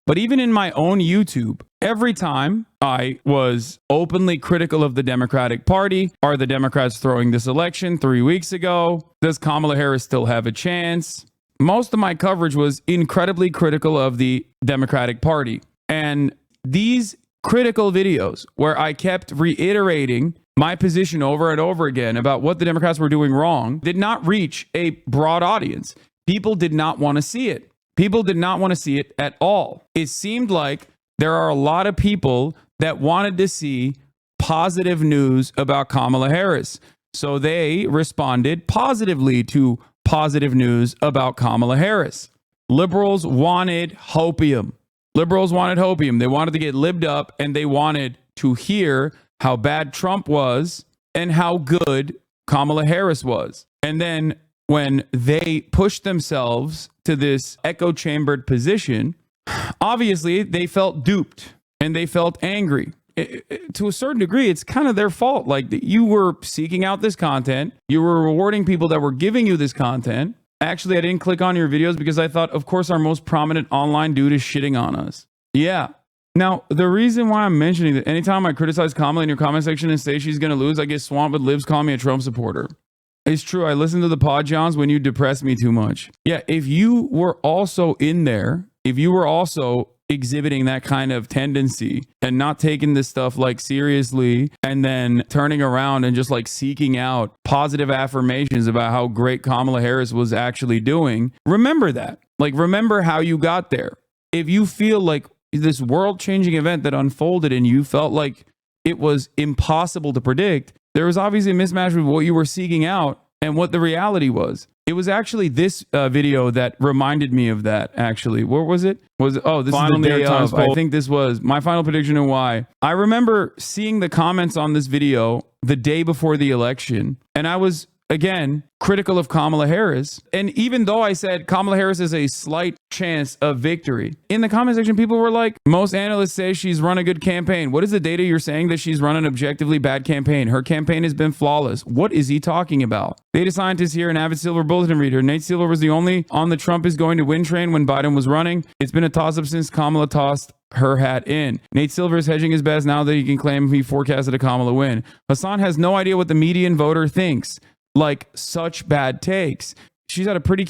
But even in my own YouTube, every time I was openly critical of the Democratic Party, are the Democrats throwing this election 3 weeks ago? Does Kamala Harris still have a chance? Most of my coverage was incredibly critical of the Democratic Party. And these critical videos where I kept reiterating my position over and over again about what the Democrats were doing wrong did not reach a broad audience. People did not want to see it. People did not want to see it at all. It seemed like there are a lot of people that wanted to see positive news about Kamala Harris. So they responded positively to positive news about Kamala Harris. Liberals wanted hopium. Liberals wanted hopium. They wanted to get libbed up, and they wanted to hear how bad Trump was and how good Kamala Harris was. And then when they pushed themselves to this echo-chambered position, obviously they felt duped and they felt angry. To a certain degree, it's kind of their fault. Like, you were seeking out this content. You were rewarding people that were giving you this content. Actually, I didn't click on your videos because I thought, of course, our most prominent online dude is shitting on us. Yeah. Now, the reason why I'm mentioning that, anytime I criticize Kamala in your comment section and say she's going to lose, I get swamped with libs calling me a Trump supporter. It's true. I listen to the pod Johns when you depress me too much. Yeah, if you were also in there, if you were also exhibiting that kind of tendency and not taking this stuff like seriously and then turning around and just like seeking out positive affirmations about how great Kamala Harris was actually doing, remember that. Like, remember how you got there. If you feel like this world-changing event that unfolded and you felt like it was impossible to predict, there was obviously a mismatch with what you were seeking out and what the reality was. It was actually this video that reminded me of that, actually. What was it? This is the day of. I think this was my final prediction and why. I remember seeing the comments on this video the day before the election, and I was, again, critical of Kamala Harris. And even though I said Kamala Harris is a slight chance of victory, in the comment section, people were like, most analysts say she's run a good campaign. What is the data you're saying that she's run an objectively bad campaign? Her campaign has been flawless. What is he talking about? Data scientist here, an avid Silver Bulletin reader. Nate Silver was the only on the Trump is going to win train when Biden was running. It's been a toss-up since Kamala tossed her hat in. Nate Silver is hedging his bets now that he can claim he forecasted a Kamala win. Hasan has no idea what the median voter thinks. Like, such bad takes. She's had a pretty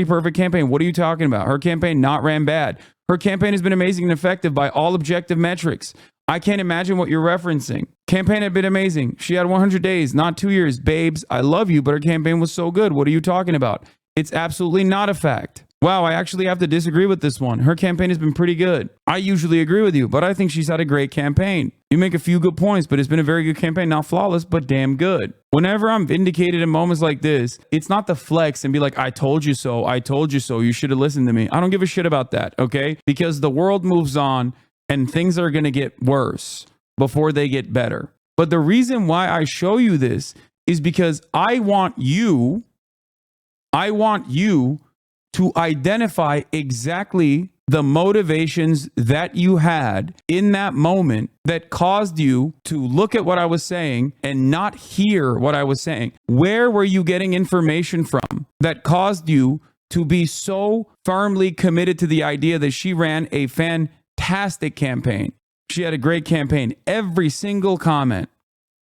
perfect campaign. What are you talking about? Her campaign not ran bad. Her campaign has been amazing and effective by all objective metrics. I can't imagine what you're referencing. Campaign had been amazing. She had 100 days, not 2 years. Babes, I love you, but her campaign was so good. What are you talking about? It's absolutely not a fact. Wow, I actually have to disagree with this one. Her campaign has been pretty good. I usually agree with you, but I think she's had a great campaign. You make a few good points, but it's been a very good campaign. Not flawless, but damn good. Whenever I'm vindicated in moments like this, it's not the flex and be like, I told you so. I told you so. You should have listened to me. I don't give a shit about that, okay? Because the world moves on and things are going to get worse before they get better. But the reason why I show you this is because I want you to identify exactly the motivations that you had in that moment that caused you to look at what I was saying and not hear what I was saying. Where were you getting information from that caused you to be so firmly committed to the idea that she ran a fantastic campaign? She had a great campaign. Every single comment.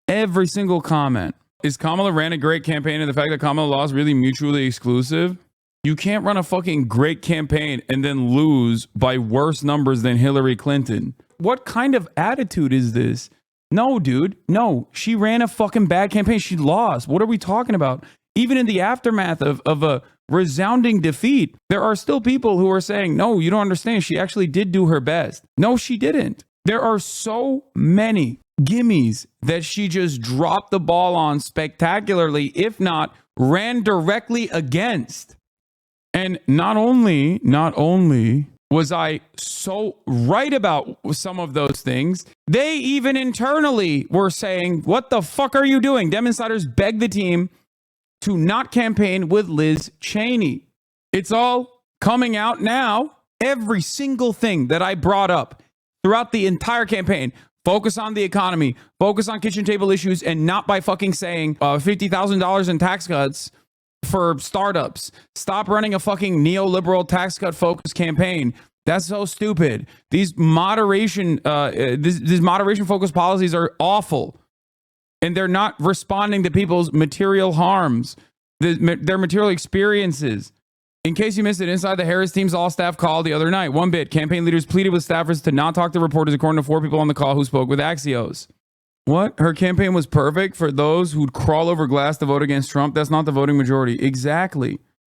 Is Kamala ran a great campaign and the fact that Kamala lost really mutually exclusive? You can't run a fucking great campaign and then lose by worse numbers than Hillary Clinton. What kind of attitude is this? No, dude. No, she ran a fucking bad campaign. She lost. What are we talking about? Even in the aftermath of a resounding defeat, there are still people who are saying, no, you don't understand. She actually did do her best. No, she didn't. There are so many gimmies that she just dropped the ball on spectacularly, if not ran directly against. And not only was I so right about some of those things, they even internally were saying, what the fuck are you doing? Dem insiders begged the team to not campaign with Liz Cheney. It's all coming out now. Every single thing that I brought up throughout the entire campaign, focus on the economy, focus on kitchen table issues, and not by fucking saying $50,000 in tax cuts for startups. Stop running a fucking neoliberal tax cut focused campaign. That's so stupid. These moderation, these moderation focused policies are awful, and they're not responding to people's material harms, their material experiences. In case you missed it, inside the Harris team's all-staff call the other night, one bit, campaign leaders pleaded with staffers to not talk to reporters, according to 4 people on the call who spoke with Axios. What? Her campaign was perfect for those who'd crawl over glass to vote against Trump? That's not the voting majority. Exactly.